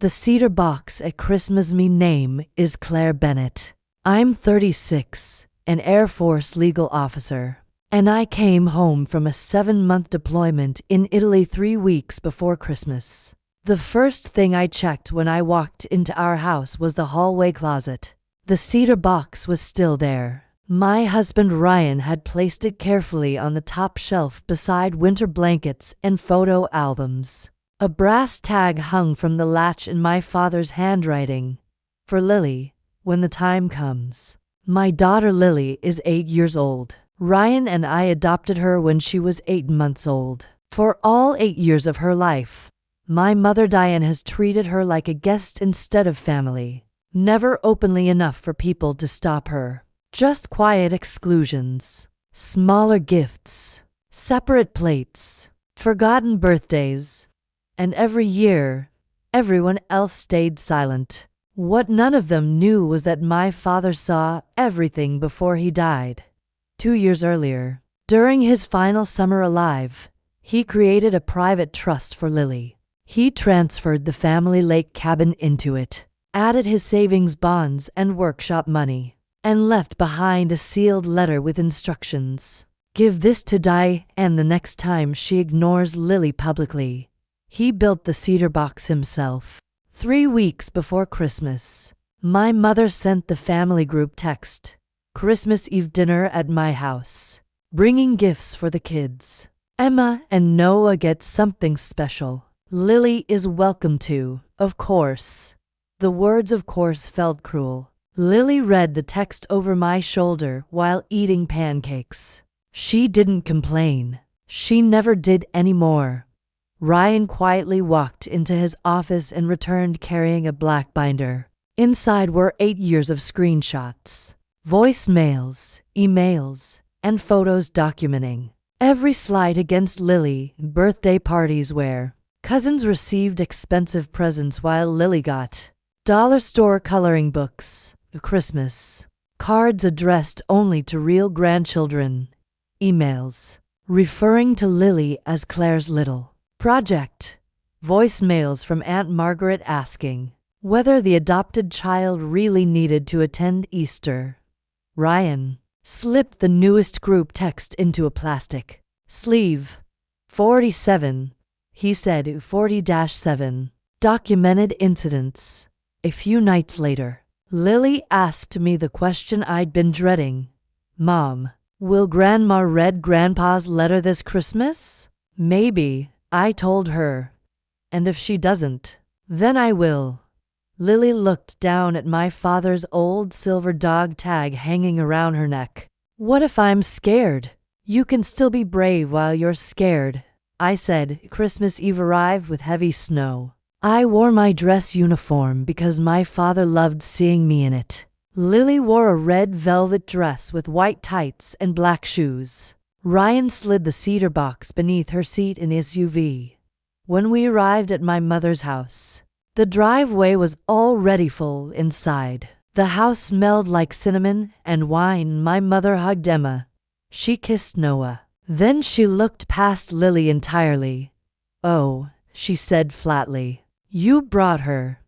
The cedar box at Christmas. Me name is Claire Bennett. I'm 36, an Air Force legal officer. And I came home from a 7-month deployment in Italy 3 weeks before Christmas. The first thing I checked when I walked into our house was the hallway closet. The cedar box was still there. My husband Ryan had placed it carefully on the top shelf beside winter blankets and photo albums. A brass tag hung from the latch in my father's handwriting. For Lily, when the time comes. My daughter Lily is 8 years old. Ryan and I adopted her when she was 8 months old. For all 8 years of her life, my mother Diane has treated her like a guest instead of family. Never openly enough for people to stop her. Just quiet exclusions. Smaller gifts. Separate plates. Forgotten birthdays. And every year, everyone else stayed silent. What none of them knew was that my father saw everything before he died. 2 years earlier, during his final summer alive, he created a private trust for Lily. He transferred the family lake cabin into it, added his savings bonds and workshop money, and left behind a sealed letter with instructions. Give this to Di, and the next time she ignores Lily publicly. He built the cedar box himself. 3 weeks before Christmas, my mother sent the family group text. Christmas Eve dinner at my house. Bringing gifts for the kids. Emma and Noah get something special. Lily is welcome to, of course. The words of course felt cruel. Lily read the text over my shoulder while eating pancakes. She didn't complain. She never did anymore. Ryan quietly walked into his office and returned carrying a black binder. Inside were 8 years of screenshots, voicemails, emails, and photos documenting every slight against Lily, birthday parties where cousins received expensive presents while Lily got dollar store coloring books, Christmas cards addressed only to real grandchildren, emails referring to Lily as Claire's little project, voicemails from Aunt Margaret asking whether the adopted child really needed to attend Easter. Ryan slipped the newest group text into a plastic sleeve. 47, he said 40-7. Documented incidents. A few nights later, Lily asked me the question I'd been dreading. Mom, will Grandma read Grandpa's letter this Christmas? Maybe, I told her. And if she doesn't, then I will. Lily looked down at my father's old silver dog tag hanging around her neck. What if I'm scared? You can still be brave while you're scared, I said. Christmas Eve arrived with heavy snow. I wore my dress uniform because my father loved seeing me in it. Lily wore a red velvet dress with white tights and black shoes. Ryan slid the cedar box beneath her seat in the SUV. When we arrived at my mother's house, the driveway was already full inside. The house smelled like cinnamon and wine. My mother hugged Emma. She kissed Noah. Then she looked past Lily entirely. Oh, she said flatly. You brought her.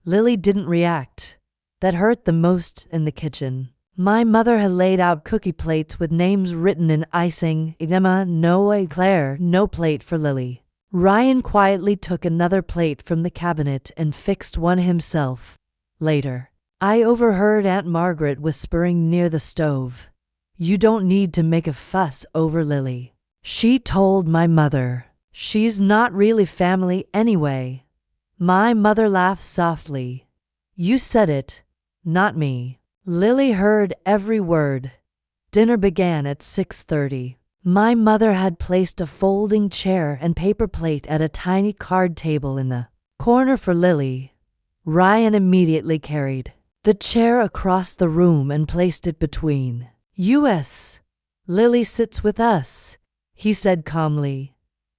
Lily didn't react. That hurt the most in the kitchen. My mother had laid out cookie plates with names written in icing. Emma, Noah, Claire, no plate for Lily. Ryan quietly took another plate from the cabinet and fixed one himself. Later, I overheard Aunt Margaret whispering near the stove. You don't need to make a fuss over Lily. She told my mother. She's not really family anyway. My mother laughed softly. You said it, not me. Lily heard every word. Dinner began at 6:30. My mother had placed a folding chair and paper plate at a tiny card table in the corner for Lily. Ryan immediately carried the chair across the room and placed it between us. Lily sits with us, he said calmly.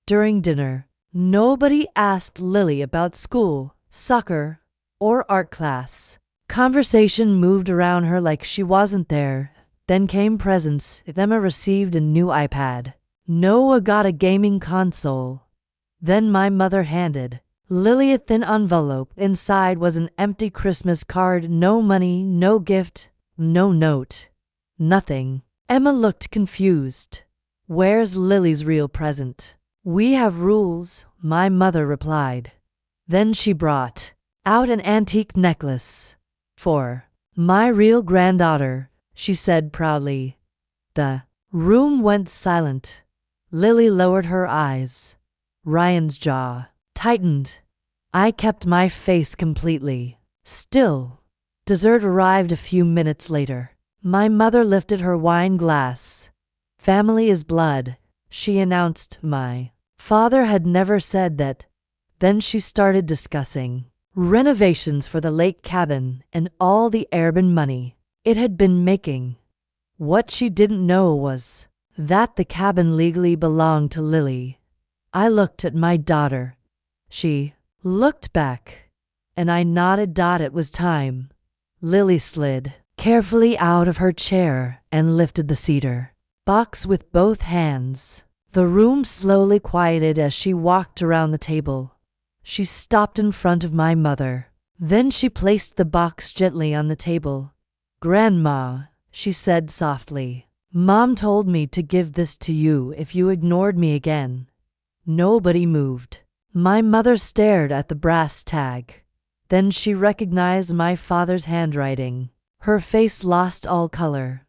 During dinner, nobody asked Lily about school, soccer, or art class. Conversation moved around her like she wasn't there. Then came presents. Emma received a new iPad. Noah got a gaming console. Then my mother handed Lily, a thin envelope. Inside was an empty Christmas card. No money, no gift, no note. Nothing. Emma looked confused. Where's Lily's real present? We have rules, my mother replied. Then she brought out an antique necklace. For my real granddaughter, she said proudly. The room went silent. Lily lowered her eyes. Ryan's jaw tightened. I kept my face completely still. Dessert arrived a few minutes later. My mother lifted her wine glass. Family is blood, she announced. My father had never said that. Then she started discussing renovations for the lake cabin and all the urban money it had been making. What she didn't know was that the cabin legally belonged to Lily. I looked at my daughter. She looked back, and I nodded. It was time. Lily slid carefully out of her chair and lifted the cedar box with both hands. The room slowly quieted as she walked around the table. She stopped in front of my mother. Then she placed the box gently on the table. Grandma, she said softly, Mom told me to give this to you if you ignored me again. Nobody moved. My mother stared at the brass tag. Then she recognized my father's handwriting. Her face lost all color.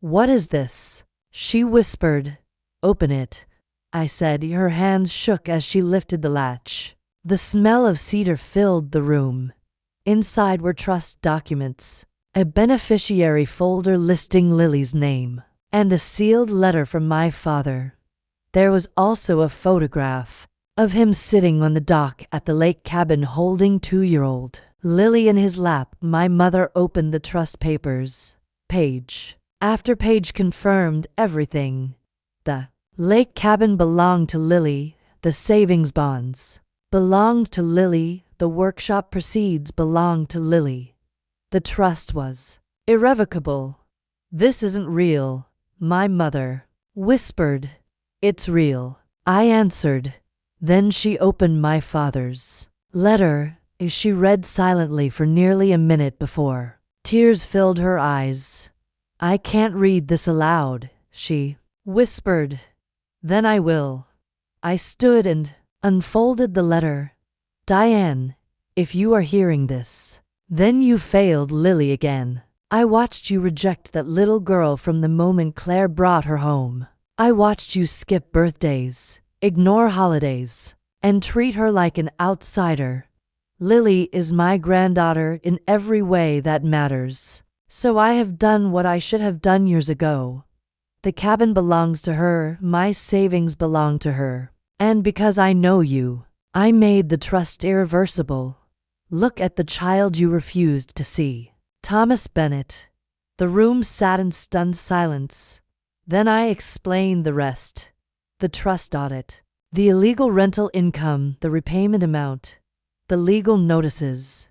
What is this? She whispered. Open it, I said. Her hands shook as she lifted the latch. The smell of cedar filled the room. Inside were trust documents, a beneficiary folder listing Lily's name, and a sealed letter from my father. There was also a photograph of him sitting on the dock at the lake cabin holding 2-year-old Lily in his lap. My mother opened the trust papers. Page after page confirmed everything. The lake cabin belonged to Lily. The savings bonds belonged to Lily. The workshop proceeds belonged to Lily. The trust was irrevocable. This isn't real, my mother whispered. It's real, I answered. Then she opened my father's letter. She read silently for nearly a minute before tears filled her eyes. I can't read this aloud, she whispered. Then I will. I stood and unfolded the letter. Diane, if you are hearing this, then you failed Lily again. I watched you reject that little girl from the moment Claire brought her home. I watched you skip birthdays, ignore holidays, and treat her like an outsider. Lily is my granddaughter in every way that matters. So I have done what I should have done years ago. The cabin belongs to her, my savings belong to her. And because I know you, I made the trust irreversible. Look at the child you refused to see. Thomas Bennett. The room sat in stunned silence. Then I explained the rest. The trust audit, the illegal rental income, the repayment amount, the legal notices.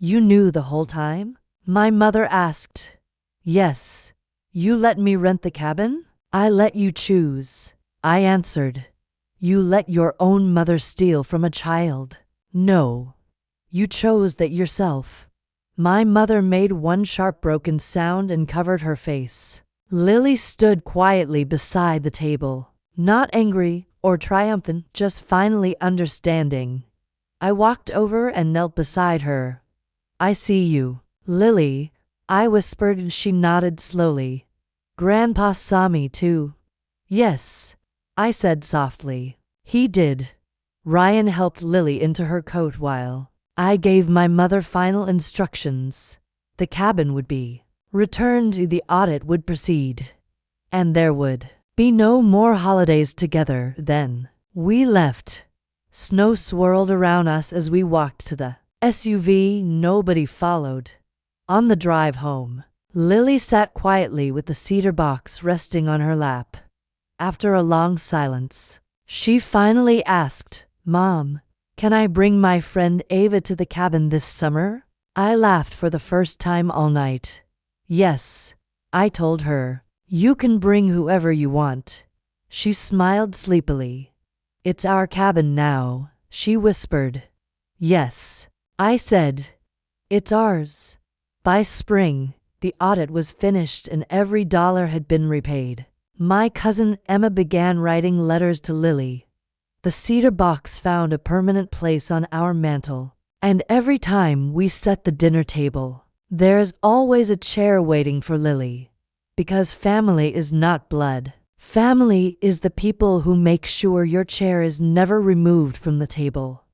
You knew the whole time? My mother asked. Yes. You let me rent the cabin? I let you choose, I answered. You let your own mother steal from a child. No. You chose that yourself. My mother made one sharp broken sound and covered her face. Lily stood quietly beside the table, not angry or triumphant, just finally understanding. I walked over and knelt beside her. I see you, Lily, I whispered, and she nodded slowly. Grandpa saw me too. Yes, I said softly. He did. Ryan helped Lily into her coat while I gave my mother final instructions. The cabin would be returned, the audit would proceed, and there would be no more holidays together. Then we left. Snow swirled around us as we walked to the SUV. Nobody followed. On the drive home, Lily sat quietly with the cedar box resting on her lap. After a long silence, she finally asked, Mom, can I bring my friend Ava to the cabin this summer? I laughed for the first time all night. Yes, I told her. You can bring whoever you want. She smiled sleepily. It's our cabin now, she whispered. Yes, I said. It's ours. By spring, the audit was finished and every dollar had been repaid. My cousin Emma began writing letters to Lily. The cedar box found a permanent place on our mantel, and every time we set the dinner table, there's always a chair waiting for Lily. Because family is not blood. Family is the people who make sure your chair is never removed from the table.